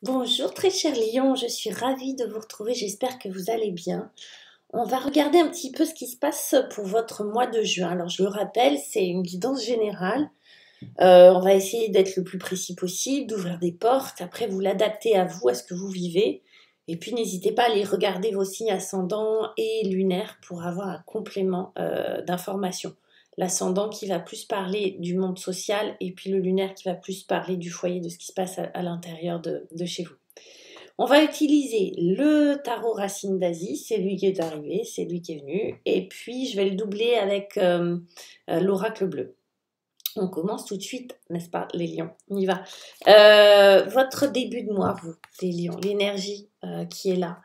Bonjour très cher Lion, je suis ravie de vous retrouver, j'espère que vous allez bien. On va regarder un petit peu ce qui se passe pour votre mois de juin. Alors je le rappelle, c'est une guidance générale. On va essayer d'être le plus précis possible, d'ouvrir des portes. Après, vous l'adaptez à vous, à ce que vous vivez. Et puis n'hésitez pas à aller regarder vos signes ascendants et lunaires pour avoir un complément d'information. L'ascendant qui va plus parler du monde social et puis le lunaire qui va plus parler du foyer, de ce qui se passe à l'intérieur de chez vous. On va utiliser le tarot racine d'Asie, c'est lui qui est arrivé, c'est lui qui est venu. Et puis je vais le doubler avec l'oracle bleu. On commence tout de suite, n'est-ce pas, les lions? On y va. Votre début de mois, vous, les lions, l'énergie qui est là.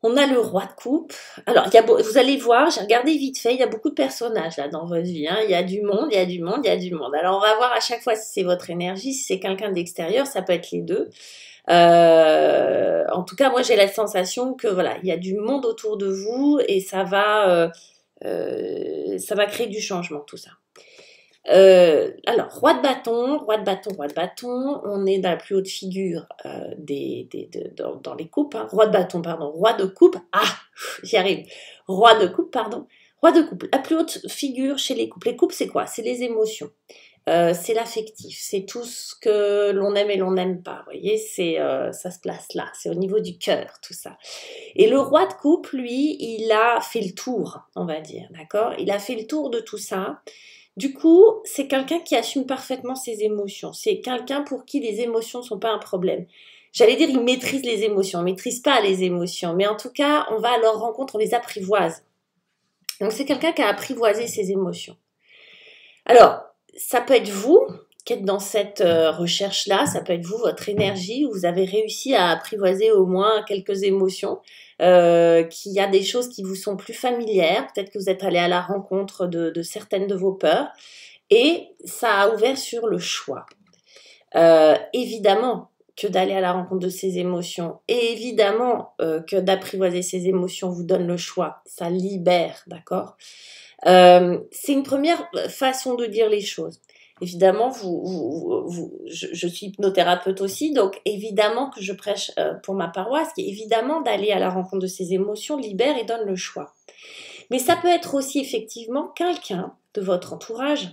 On a le roi de coupe. Alors, vous allez voir, j'ai regardé vite fait, il y a beaucoup de personnages là dans votre vie. Hein. Il y a du monde, il y a du monde, il y a du monde. Alors, on va voir à chaque fois si c'est votre énergie, si c'est quelqu'un d'extérieur, ça peut être les deux. En tout cas, moi, j'ai la sensation que voilà, il y a du monde autour de vous et ça va créer du changement, tout ça. Alors, roi de bâton, roi de bâton, roi de bâton, on est dans la plus haute figure dans les coupes. Hein. Roi de bâton, pardon, roi de coupe. Ah, j'y arrive. Roi de coupe, pardon. Roi de coupe, la plus haute figure chez les coupes. Les coupes, c'est quoi? C'est les émotions. C'est l'affectif, c'est tout ce que l'on aime et l'on n'aime pas. Vous voyez, ça se place là, c'est au niveau du cœur, tout ça. Et le roi de coupe, lui, il a fait le tour, on va dire, d'accord? Il a fait le tour de tout ça. Du coup, c'est quelqu'un qui assume parfaitement ses émotions. C'est quelqu'un pour qui les émotions ne sont pas un problème. J'allais dire, il maîtrise les émotions. On ne maîtrise pas les émotions. Mais en tout cas, on va à leur rencontre, on les apprivoise. Donc, c'est quelqu'un qui a apprivoisé ses émotions. Alors, ça peut être vous qui êtes dans cette recherche-là. Ça peut être vous, votre énergie. Où vous avez réussi à apprivoiser au moins quelques émotions. Qu'il y a des choses qui vous sont plus familières. Peut-être que vous êtes allé à la rencontre de certaines de vos peurs. Et ça a ouvert sur le choix. Évidemment que d'aller à la rencontre de ses émotions, et évidemment que d'apprivoiser ses émotions vous donne le choix. Ça libère, d'accord? C'est une première façon de dire les choses. Évidemment, je suis hypnothérapeute aussi, donc évidemment que je prêche pour ma paroisse, qui est évidemment d'aller à la rencontre de ses émotions, libère et donne le choix. Mais ça peut être aussi effectivement quelqu'un de votre entourage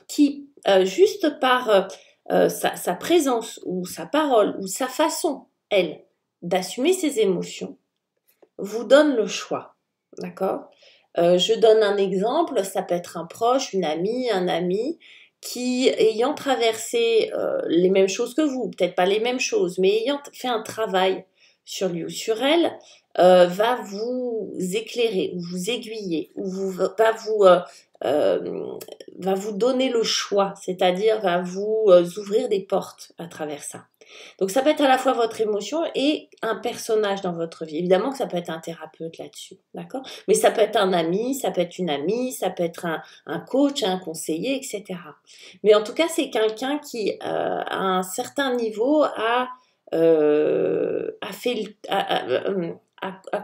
qui, juste par sa présence ou sa parole ou sa façon, elle, d'assumer ses émotions, vous donne le choix. D'accord? Je donne un exemple, ça peut être un proche, une amie, un ami qui, ayant traversé les mêmes choses que vous, peut-être pas les mêmes choses, mais ayant fait un travail sur lui ou sur elle, va vous éclairer, ou vous aiguiller, euh, va vous donner le choix, c'est-à-dire va vous ouvrir des portes à travers ça. Donc ça peut être à la fois votre émotion et un personnage dans votre vie. Évidemment que ça peut être un thérapeute là-dessus, d'accord? Mais ça peut être un ami, ça peut être une amie, ça peut être un coach, un conseiller, etc. Mais en tout cas, c'est quelqu'un qui, à un certain niveau, a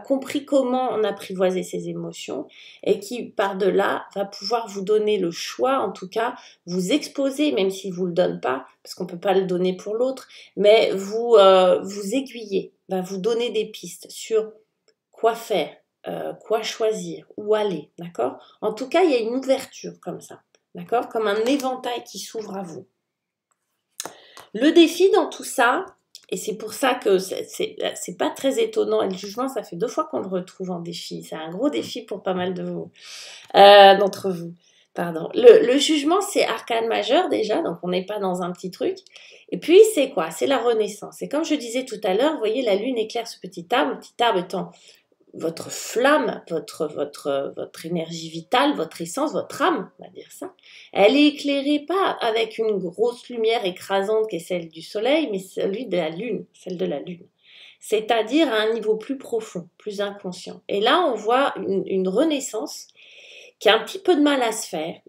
compris comment on apprivoisait ses émotions et qui, par-delà, va pouvoir vous donner le choix, en tout cas, vous exposer, même s'il ne vous le donne pas, parce qu'on ne peut pas le donner pour l'autre, mais vous aiguiller, va vous donner des pistes sur quoi faire, quoi choisir, où aller, d'accord? En tout cas, il y a une ouverture comme ça, d'accord? Comme un éventail qui s'ouvre à vous. Le défi dans tout ça, et c'est pour ça que c'est pas très étonnant, et le jugement, ça fait 2 fois qu'on le retrouve en défi, c'est un gros défi pour pas mal de vous, d'entre vous. Pardon. Le jugement, c'est arcane majeur déjà, donc on n'est pas dans un petit truc. Et puis, c'est quoi? C'est la renaissance. Et comme je disais tout à l'heure, vous voyez, la lune éclaire ce petit arbre, le petit arbre étant votre flamme, votre énergie vitale, votre essence, votre âme, on va dire ça. Elle est éclairée pas avec une grosse lumière écrasante qui est celle du soleil, mais celle de la lune, celle de la lune. C'est-à-dire à un niveau plus profond, plus inconscient. Et là, on voit une renaissance qui a un petit peu de mal à se faire,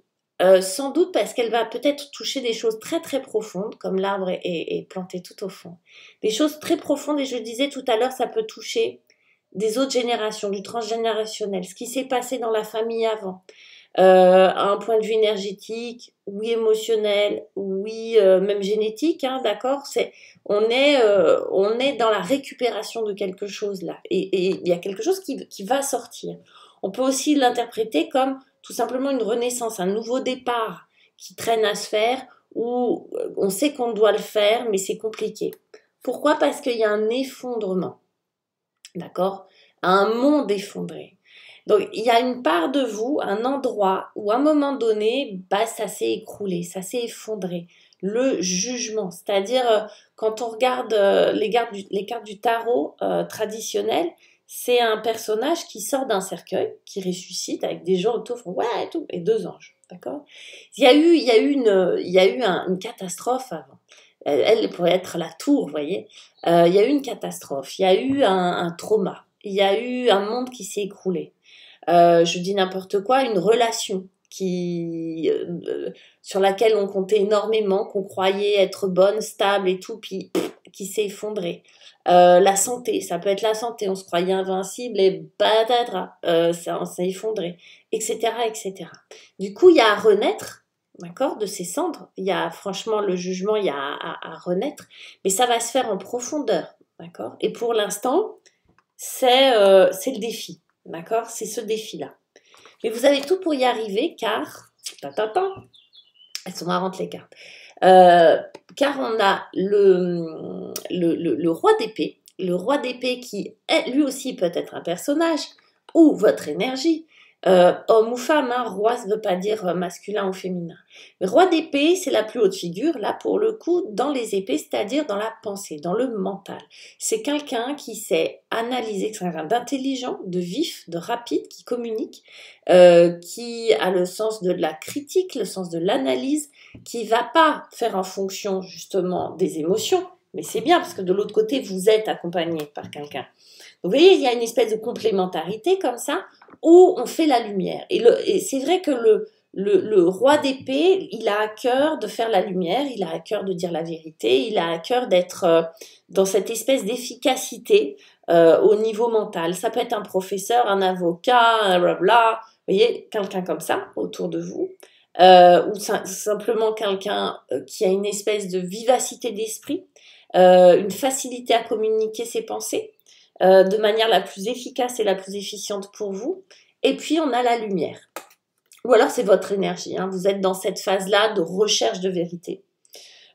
sans doute parce qu'elle va peut-être toucher des choses très très profondes, comme l'arbre est planté tout au fond. Des choses très profondes, et je disais tout à l'heure, ça peut toucher des autres générations, du transgénérationnel, ce qui s'est passé dans la famille avant, à un point de vue énergétique, oui émotionnel, oui même génétique, hein, d'accord. On est dans la récupération de quelque chose là, et il y a quelque chose qui va sortir. On peut aussi l'interpréter comme tout simplement une renaissance, un nouveau départ qui traîne à se faire, où on sait qu'on doit le faire, mais c'est compliqué. Pourquoi? Parce qu'il y a un effondrement, d'accord? Un monde effondré. Donc, il y a une part de vous, un endroit où à un moment donné, bah, ça s'est écroulé, ça s'est effondré. Le jugement, c'est-à-dire quand on regarde les cartes du tarot traditionnelles, c'est un personnage qui sort d'un cercueil, qui ressuscite avec des gens autour, font ouais et tout, et deux anges, d'accord? Il y a eu une catastrophe avant. Elle pourrait être la tour, vous voyez. Il y a eu une catastrophe, il y a eu un trauma, il y a eu un monde qui s'est écroulé. Je dis n'importe quoi, une relation sur laquelle on comptait énormément, qu'on croyait être bonne, stable et tout, puis qui s'est effondrée. La santé, ça peut être la santé, on se croyait invincible et patatras, ça s'est effondré, etc., etc. Du coup, il y a à renaître, d'accord, de ces cendres. Il y a franchement le jugement, il y a à renaître, mais ça va se faire en profondeur, d'accord. Et pour l'instant, c'est le défi. D'accord? C'est ce défi-là. Mais vous avez tout pour y arriver car, elles sont marrantes les cartes, car on a le roi d'épée, qui est, lui aussi peut être un personnage, ou votre énergie, homme ou femme, hein, roi ça ne veut pas dire masculin ou féminin. Mais roi d'épée, c'est la plus haute figure, là pour le coup, dans les épées, c'est-à-dire dans la pensée, dans le mental. C'est quelqu'un qui sait analyser, c'est quelqu'un d'intelligent, de vif, de rapide, qui communique, qui a le sens de la critique, le sens de l'analyse, qui va pas faire en fonction justement des émotions, mais c'est bien parce que de l'autre côté, vous êtes accompagné par quelqu'un. Vous voyez, il y a une espèce de complémentarité comme ça, où on fait la lumière. Et c'est vrai que le roi d'épée, il a à cœur de faire la lumière, il a à cœur de dire la vérité, il a à cœur d'être dans cette espèce d'efficacité au niveau mental. Ça peut être un professeur, un avocat, un blabla, vous voyez, quelqu'un comme ça autour de vous. Ou simplement quelqu'un qui a une espèce de vivacité d'esprit, une facilité à communiquer ses pensées de manière la plus efficace et la plus efficiente pour vous. Et puis on a la lumière. Ou alors c'est votre énergie, hein. Vous êtes dans cette phase-là de recherche de vérité.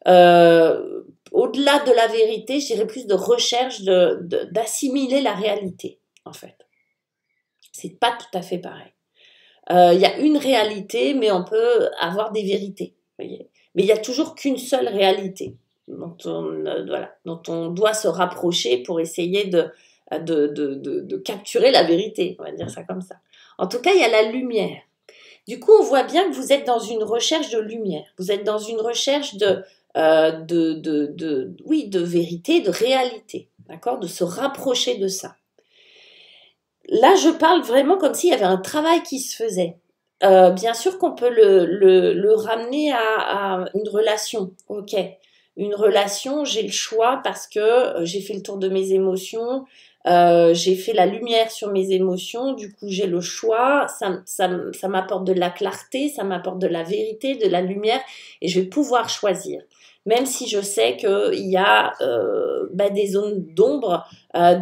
Au-delà de la vérité, je dirais plus de recherche d'assimiler la réalité, en fait. C'est pas tout à fait pareil. Il y a une réalité, mais on peut avoir des vérités, voyez. Mais il n'y a toujours qu'une seule réalité dont on doit se rapprocher pour essayer de capturer la vérité, on va dire ça comme ça. En tout cas, il y a la lumière. Du coup, on voit bien que vous êtes dans une recherche de lumière. Vous êtes dans une recherche oui, de vérité, de réalité, d'accord, de se rapprocher de ça. Là, je parle vraiment comme s'il y avait un travail qui se faisait. Bien sûr qu'on peut le ramener à une relation, ok. Une relation, j'ai le choix parce que j'ai fait le tour de mes émotions, j'ai fait la lumière sur mes émotions, du coup j'ai le choix, ça m'apporte de la clarté, ça m'apporte de la vérité, de la lumière, et je vais pouvoir choisir. Même si je sais qu'il y a des zones d'ombre,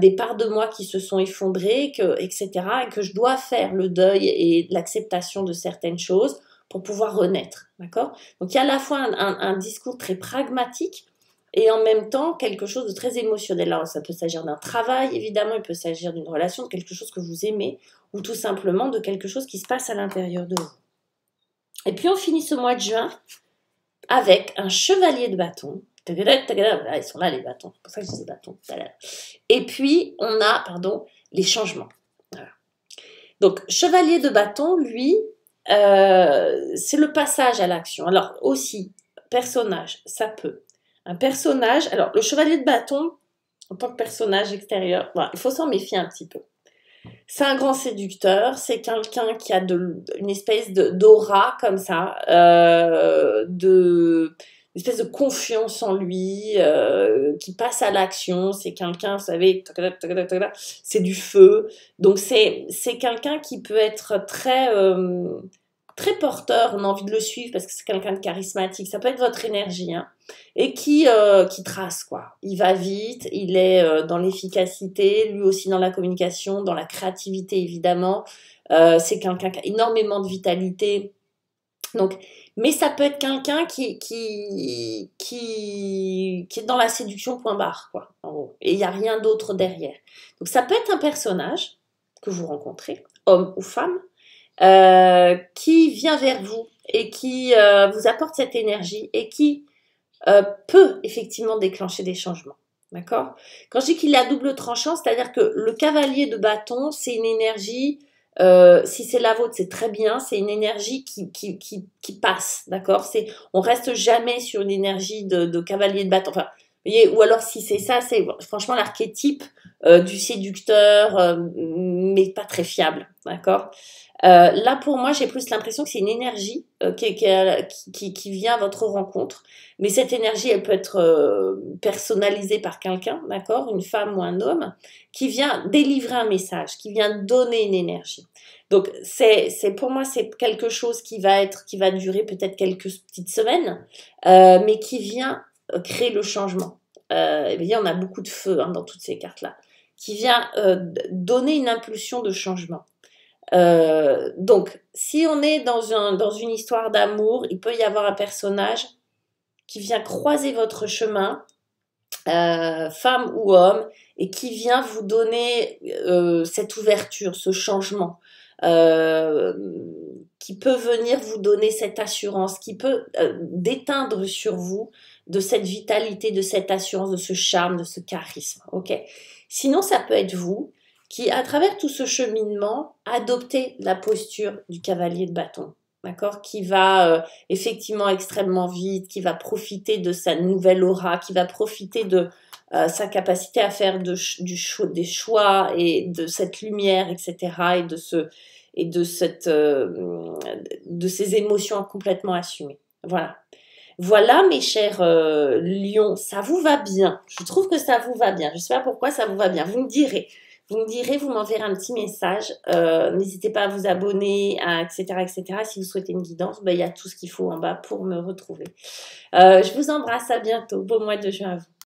des parts de moi qui se sont effondrées, etc. Et que je dois faire le deuil et l'acceptation de certaines choses pour pouvoir renaître. D'accord? Donc il y a à la fois un discours très pragmatique et en même temps quelque chose de très émotionnel. Alors ça peut s'agir d'un travail, évidemment, il peut s'agir d'une relation, de quelque chose que vous aimez, ou tout simplement de quelque chose qui se passe à l'intérieur de vous. Et puis on finit ce mois de juin avec un chevalier de bâton. Ils sont là les bâtons, c'est pour ça que je dis bâtons. Et puis on a, les changements. Voilà. Donc chevalier de bâton, lui, c'est le passage à l'action. Alors aussi, personnage, ça peut. Un personnage, alors le chevalier de bâton, en tant que personnage extérieur, voilà, il faut s'en méfier un petit peu. C'est un grand séducteur, c'est quelqu'un qui a une espèce d'aura comme ça, une espèce de confiance en lui, qui passe à l'action. C'est quelqu'un, vous savez, c'est du feu. Donc c'est quelqu'un qui peut être très très porteur, on a envie de le suivre parce que c'est quelqu'un de charismatique, ça peut être votre énergie, hein, et qui trace, quoi. Il va vite, il est dans l'efficacité, lui aussi dans la communication, dans la créativité, évidemment. C'est quelqu'un qui a énormément de vitalité. Donc, mais ça peut être quelqu'un qui est dans la séduction point barre, quoi, en gros. Et il n'y a rien d'autre derrière. Donc, ça peut être un personnage que vous rencontrez, homme ou femme, qui vient vers vous et qui vous apporte cette énergie et qui peut effectivement déclencher des changements. D'accord? Quand je dis qu'il est à double tranchant, c'est-à-dire que le cavalier de bâton, c'est une énergie, si c'est la vôtre, c'est très bien, c'est une énergie qui passe, d'accord? On reste jamais sur une énergie de cavalier de bâton. Enfin, vous voyez, ou alors si c'est ça, c'est franchement l'archétype du séducteur, mais pas très fiable, d'accord? Là, pour moi, j'ai plus l'impression que c'est une énergie qui vient à votre rencontre. Mais cette énergie, elle peut être personnalisée par quelqu'un, d'accord? Une femme ou un homme, qui vient délivrer un message, qui vient donner une énergie. Donc, pour moi, c'est quelque chose qui va durer peut-être quelques petites semaines, mais qui vient créer le changement. Et bien, on a beaucoup de feu dans toutes ces cartes-là, qui vient donner une impulsion de changement. Donc, si on est dans une histoire d'amour, il peut y avoir un personnage qui vient croiser votre chemin, femme ou homme, et qui vient vous donner cette ouverture, ce changement, qui peut venir vous donner cette assurance, qui peut déteindre sur vous de cette vitalité, de cette assurance, de ce charme, de ce charisme. Ok. Sinon, ça peut être vous qui, à travers tout ce cheminement, adoptez la posture du cavalier de bâton, d'accord, qui va effectivement extrêmement vite, qui va profiter de sa nouvelle aura, qui va profiter de sa capacité à faire des choix et de cette lumière, etc., de ces émotions complètement assumées. Voilà. Voilà, mes chers lions, ça vous va bien. Je trouve que ça vous va bien. Je ne sais pas pourquoi ça vous va bien. Vous me direz. Vous m'enverrez un petit message. N'hésitez pas à vous abonner, etc., etc. Si vous souhaitez une guidance, il y a tout ce qu'il faut en bas pour me retrouver. Je vous embrasse. À bientôt. Beau mois de juin à vous.